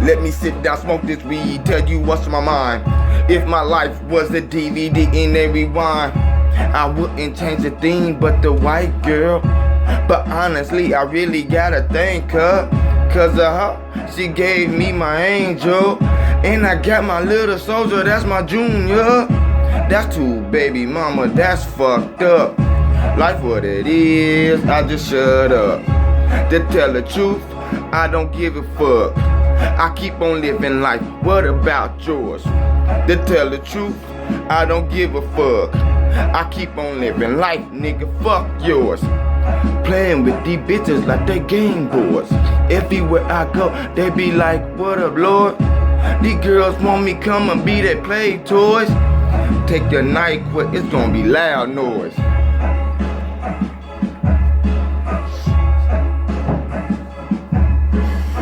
Let me sit down, smoke this weed, tell you what's on my mind. If my life was a DVD in a rewind, I wouldn't change a thing but the white girl. But honestly, I really gotta thank her, 'cause of her, she gave me my angel. And I got my little soldier, that's my junior. That's too, baby mama, that's fucked up. Life what it is, I just shut up. To tell the truth, I don't give a fuck. I keep on living life, what about yours? To tell the truth, I don't give a fuck. I keep on living life, nigga, fuck yours. Playing with these bitches like they Game Boys. Everywhere I go, they be like, what up, Lord? These girls want me come and be their play toys. Take your night, it's gonna be loud noise.